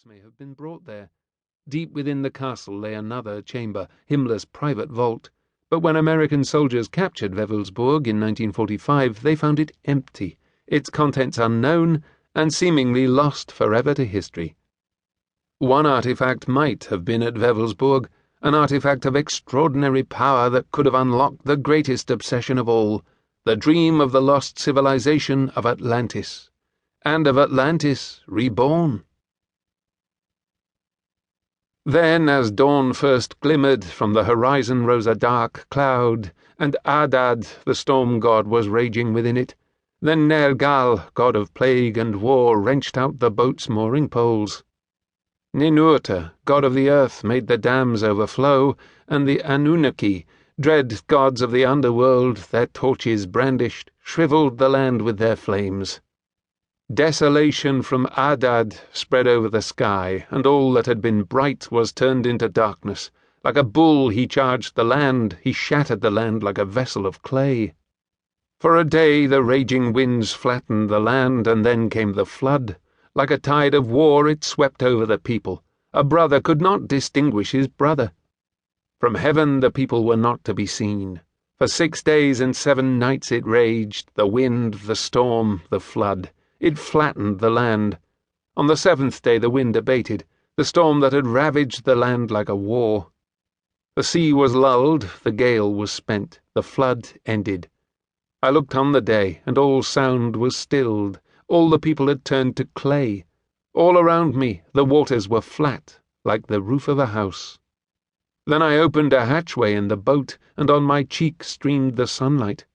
may have been brought there. Deep within the castle lay another chamber, Himmler's private vault, but when American soldiers captured Wewelsburg in 1945, they found it empty, its contents unknown, and seemingly lost forever to history. One artifact might have been at Wewelsburg, an artifact of extraordinary power that could have unlocked the greatest obsession of all, the dream of the lost civilization of Atlantis, and of Atlantis reborn. Then, as dawn first glimmered, from the horizon rose a dark cloud, and Adad, the storm god, was raging within it. Then Nergal, god of plague and war, wrenched out the boat's mooring poles. Ninurta, god of the earth, made the dams overflow, and the Anunnaki, dread gods of the underworld, their torches brandished, shriveled the land with their flames. Desolation from Adad spread over the sky, and all that had been bright was turned into darkness. Like a bull he charged the land, he shattered the land like a vessel of clay. For a day the raging winds flattened the land, and then came the flood. Like a tide of war it swept over the people. A brother could not distinguish his brother. From heaven the people were not to be seen. For 6 days and 7 nights it raged, the wind, the storm, the flood. It flattened the land. On the 7th day the wind abated, the storm that had ravaged the land like a war. The sea was lulled, the gale was spent, the flood ended. I looked on the day, and all sound was stilled. All the people had turned to clay. All around me the waters were flat, like the roof of a house. Then I opened a hatchway in the boat, and on my cheek streamed the sunlight.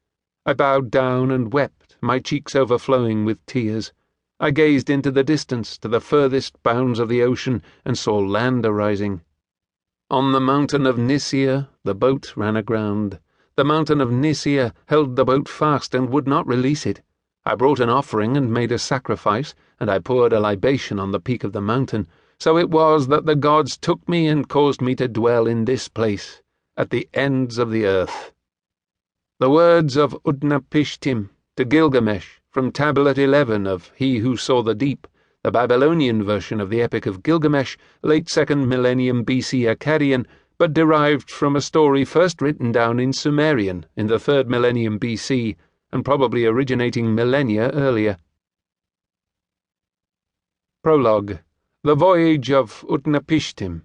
I bowed down and wept, my cheeks overflowing with tears. I gazed into the distance, to the furthest bounds of the ocean, and saw land arising. On the mountain of Nisia the boat ran aground. The mountain of Nisia held the boat fast and would not release it. I brought an offering and made a sacrifice, and I poured a libation on the peak of the mountain. So it was that the gods took me and caused me to dwell in this place, at the ends of the earth. The words of Utnapishtim to Gilgamesh, from Tablet 11 of He Who Saw the Deep, the Babylonian version of the Epic of Gilgamesh, late 2nd millennium BC Akkadian, but derived from a story first written down in Sumerian in the 3rd millennium BC, and probably originating millennia earlier. Prologue. The Voyage of Utnapishtim.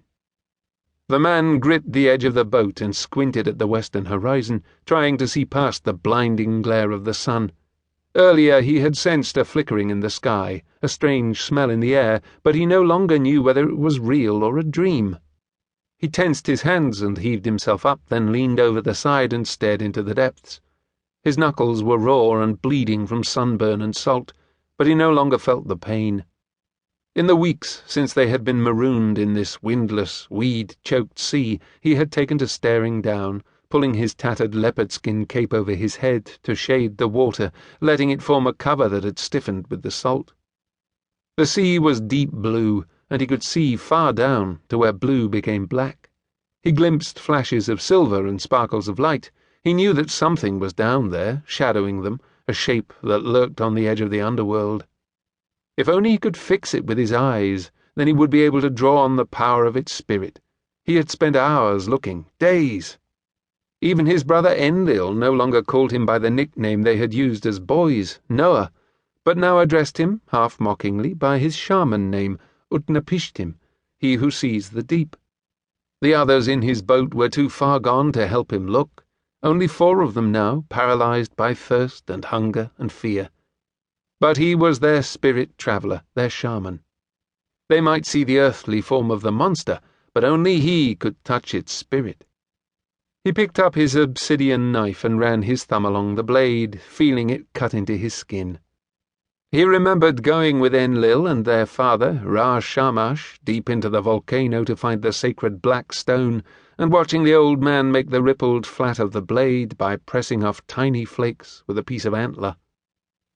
The man gripped the edge of the boat and squinted at the western horizon, trying to see past the blinding glare of the sun. Earlier he had sensed a flickering in the sky, a strange smell in the air, but he no longer knew whether it was real or a dream. He tensed his hands and heaved himself up, then leaned over the side and stared into the depths. His knuckles were raw and bleeding from sunburn and salt, but he no longer felt the pain. In the weeks since they had been marooned in this windless, weed-choked sea, he had taken to staring down, pulling his tattered leopard-skin cape over his head to shade the water, letting it form a cover that had stiffened with the salt. The sea was deep blue, and he could see far down to where blue became black. He glimpsed flashes of silver and sparkles of light. He knew that something was down there, shadowing them, a shape that lurked on the edge of the underworld. If only he could fix it with his eyes, then he would be able to draw on the power of its spirit. He had spent hours looking, days. Even his brother Enlil no longer called him by the nickname they had used as boys, Noah, but now addressed him, half-mockingly, by his shaman name, Utnapishtim, he who sees the deep. The others in his boat were too far gone to help him look. Only 4 of them now, paralyzed by thirst and hunger and fear. But he was their spirit traveller, their shaman. They might see the earthly form of the monster, but only he could touch its spirit. He picked up his obsidian knife and ran his thumb along the blade, feeling it cut into his skin. He remembered going with Enlil and their father, Ra Shamash, deep into the volcano to find the sacred black stone, and watching the old man make the rippled flat of the blade by pressing off tiny flakes with a piece of antler.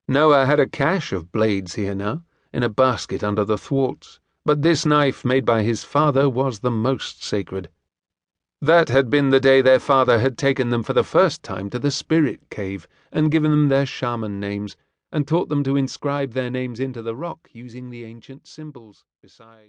Noah had a cache of blades here now, in a basket under the thwarts, but this knife made by his father was the most sacred. That had been the day their father had taken them for the first time to the spirit cave and given them their shaman names, and taught them to inscribe their names into the rock using the ancient symbols. Besides